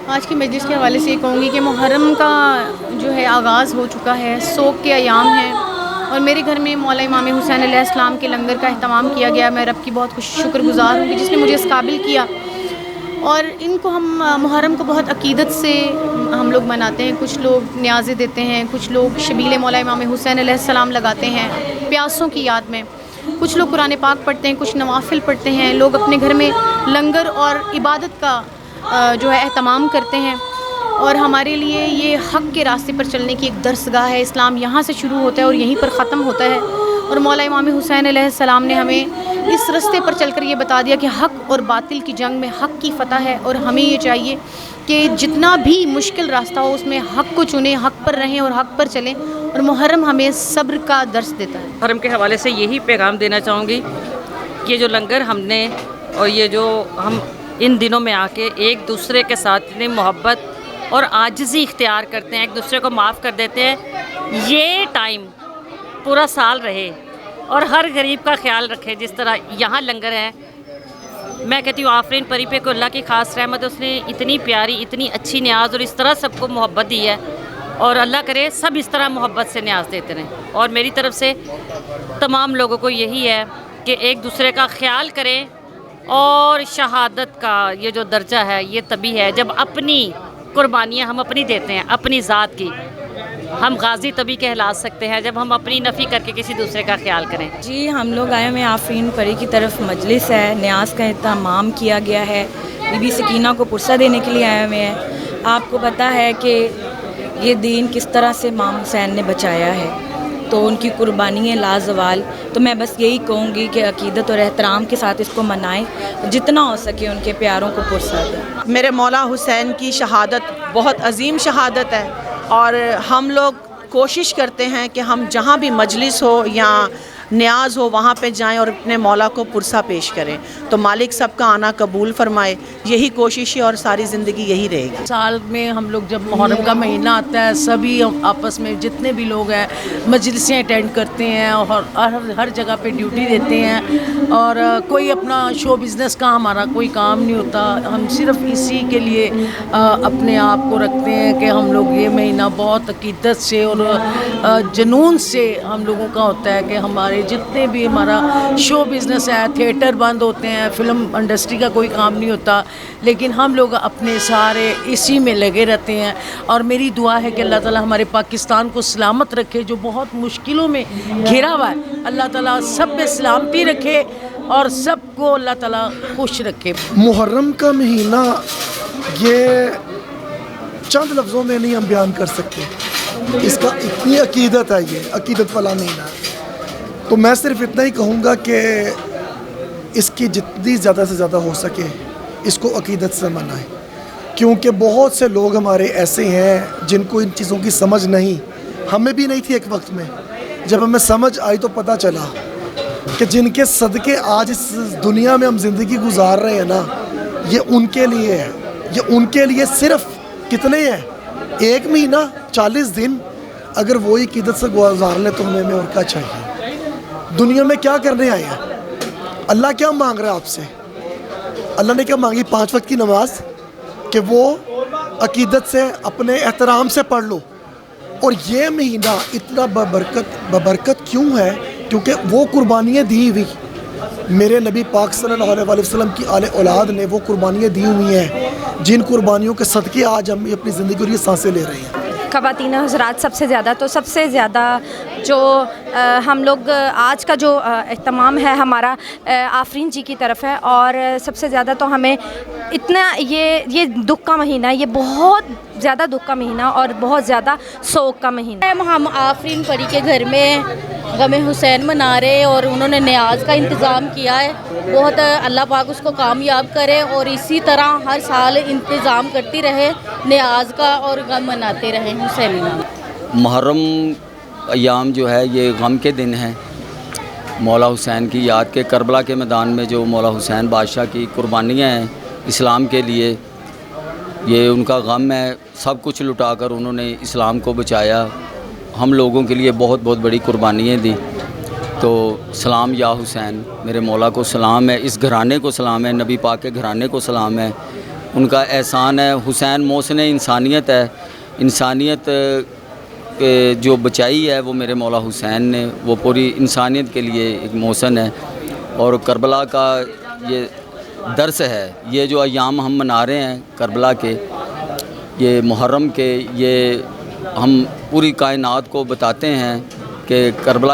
آج کی مجلس کے حوالے سے یہ کہوں گی کہ محرم کا جو ہے آغاز ہو چکا ہے، سوگ کے ایام ہیں، اور میرے گھر میں مولا امام حسین علیہ السلام کے لنگر کا اہتمام کیا گیا. میں رب کی بہت شکر گزار ہوں کہ جس نے مجھے اس قابل کیا. اور ان کو ہم محرم کو بہت عقیدت سے ہم لوگ مناتے ہیں. کچھ لوگ نیازیں دیتے ہیں، کچھ لوگ شبیل مولا امام حسین علیہ السلام لگاتے ہیں پیاسوں کی یاد میں، کچھ لوگ قرآن پاک پڑھتے ہیں، کچھ نوافل پڑھتے ہیں. لوگ اپنے گھر میں لنگر اور عبادت کا جو ہے اہتمام کرتے ہیں. اور ہمارے لیے یہ حق کے راستے پر چلنے کی ایک درسگاہ ہے. اسلام یہاں سے شروع ہوتا ہے اور یہیں پر ختم ہوتا ہے. اور مولا امام حسین علیہ السلام نے ہمیں اس راستے پر چل کر یہ بتا دیا کہ حق اور باطل کی جنگ میں حق کی فتح ہے. اور ہمیں یہ چاہیے کہ جتنا بھی مشکل راستہ ہو اس میں حق کو چنیں، حق پر رہیں اور حق پر چلیں. اور محرم ہمیں صبر کا درس دیتا ہے. محرم کے حوالے سے یہی پیغام دینا چاہوں گی کہ جو لنگر ہم نے اور یہ جو ہم ان دنوں میں آ کے ایک دوسرے کے ساتھ اتنی محبت اور عاجزی اختیار کرتے ہیں، ایک دوسرے کو معاف کر دیتے ہیں، یہ ٹائم پورا سال رہے اور ہر غریب کا خیال رکھے. جس طرح یہاں لنگر ہے، میں کہتی ہوں آفرین پری پہ کو اللہ کی خاص رحمت ہے. اس نے اتنی پیاری، اتنی اچھی نیاز اور اس طرح سب کو محبت دی ہے، اور اللہ کرے سب اس طرح محبت سے نیاز دیتے رہیں. اور میری طرف سے تمام لوگوں کو یہی ہے کہ ایک دوسرے کا خیال کریں. اور شہادت کا یہ جو درجہ ہے یہ تبھی ہے جب اپنی قربانیاں ہم اپنی دیتے ہیں، اپنی ذات کی. ہم غازی تبھی کہلا سکتے ہیں جب ہم اپنی نفی کر کے کسی دوسرے کا خیال کریں. جی ہم لوگ آئے ہوئے ہیں آفرین پری کی طرف، مجلس ہے، نیاز کا اہتمام کیا گیا ہے. بی بی سکینہ کو پرسہ دینے کے لیے آئے ہوئے ہیں. آپ کو پتہ ہے کہ یہ دین کس طرح سے امام حسین نے بچایا ہے، تو ان کی قربانی ہے لازوال. تو میں بس یہی کہوں گی کہ عقیدت اور احترام کے ساتھ اس کو منائیں، جتنا ہو سکے ان کے پیاروں کو پرسہ دیں. میرے مولا حسین کی شہادت بہت عظیم شہادت ہے، اور ہم لوگ کوشش کرتے ہیں کہ ہم جہاں بھی مجلس ہو یا نیاز ہو وہاں پہ جائیں اور اپنے مولا کو پرسہ پیش کریں. تو مالک سب کا آنا قبول فرمائے. یہی کوشش ہے اور ساری زندگی یہی رہے گی. سال میں ہم لوگ جب محرم کا مہینہ آتا ہے، سبھی آپس میں جتنے بھی لوگ ہیں مجلسیں اٹینڈ کرتے ہیں اور ہر جگہ پہ ڈیوٹی دیتے ہیں. اور کوئی اپنا شو بزنس کا ہمارا کوئی کام نہیں ہوتا. ہم صرف اسی کے لیے اپنے آپ کو رکھتے ہیں کہ ہم لوگ یہ مہینہ بہت عقیدت سے اور جنون سے ہم لوگوں کا ہوتا ہے کہ ہمارے جتنے بھی ہمارا شو بزنس ہے، تھیٹر بند ہوتے ہیں، فلم انڈسٹری کا کوئی کام نہیں ہوتا، لیکن ہم لوگ اپنے سارے اسی میں لگے رہتے ہیں. اور میری دعا ہے کہ اللہ تعالیٰ ہمارے پاکستان کو سلامت رکھے، جو بہت مشکلوں میں گھرا ہوا ہے. اللہ تعالیٰ سب پہ سلامتی رکھے اور سب کو اللہ تعالیٰ خوش رکھے. محرم کا مہینہ یہ چند لفظوں میں نہیں ہم بیان کر سکتے. اس کا اتنی عقیدت ہے، یہ عقیدت والا مہینہ ہے. تو میں صرف اتنا ہی کہوں گا کہ اس کی جتنی زیادہ سے زیادہ ہو سکے اس کو عقیدت سے منائیں، کیونکہ بہت سے لوگ ہمارے ایسے ہیں جن کو ان چیزوں کی سمجھ نہیں، ہمیں بھی نہیں تھی ایک وقت میں. جب ہمیں سمجھ آئی تو پتہ چلا کہ جن کے صدقے آج اس دنیا میں ہم زندگی گزار رہے ہیں نا، یہ ان کے لیے ہے. یہ ان کے لیے صرف کتنے ہیں؟ 1 مہینہ 40 دن. اگر وہی عقیدت سے گزار لیں تو ہمیں اور کیا چاہیے؟ دنیا میں کیا کرنے آئے ہیں؟ اللہ کیا مانگ رہا ہے آپ سے؟ اللہ نے کیا مانگی؟ 5 وقت کی نماز، کہ وہ عقیدت سے اپنے احترام سے پڑھ لو. اور یہ مہینہ اتنا ببرکت کیوں ہے؟ کیونکہ وہ قربانیاں دی ہوئی میرے نبی پاک صلی اللہ علیہ وسلم کی آل اولاد نے وہ قربانیاں دی ہوئی ہیں، جن قربانیوں کے صدقے آج ہم اپنی زندگی اور یہ سانسیں لے رہے ہیں. خواتین حضرات سب سے زیادہ جو ہم لوگ آج کا جو اہتمام ہے ہمارا آفرین جی کی طرف ہے. اور سب سے زیادہ تو ہمیں اتنا یہ دکھ کا مہینہ، یہ بہت زیادہ دکھ کا مہینہ اور بہت زیادہ سوگ کا مہینہ. ہم آفرین پری کے گھر میں غم حسین منا رہے اور انہوں نے نیاز کا انتظام کیا ہے. بہت اللہ پاک اس کو کامیاب کرے اور اسی طرح ہر سال انتظام کرتی رہے نیاز کا اور غم مناتے رہیں حسین. محرم ایام جو ہے یہ غم کے دن ہیں. مولا حسین کی یاد کے کربلا کے میدان میں جو مولا حسین بادشاہ کی قربانیاں ہیں اسلام کے لیے، یہ ان کا غم ہے. سب کچھ لٹا کر انہوں نے اسلام کو بچایا، ہم لوگوں کے لیے بہت بہت بڑی قربانیاں دی. تو سلام یا حسین، میرے مولا کو سلام ہے، اس گھرانے کو سلام ہے، نبی پاک کے گھرانے کو سلام ہے. ان کا احسان ہے. حسین محسن انسانیت ہے. انسانیت جو بچائی ہے وہ میرے مولا حسین نے, وہ پوری انسانیت کے لیے ایک محسن ہے. اور کربلا کا یہ درس ہے, یہ جو ایام ہم منا رہے ہیں کربلا کے, یہ محرم کے, یہ ہم پوری کائنات کو بتاتے ہیں کہ کربلا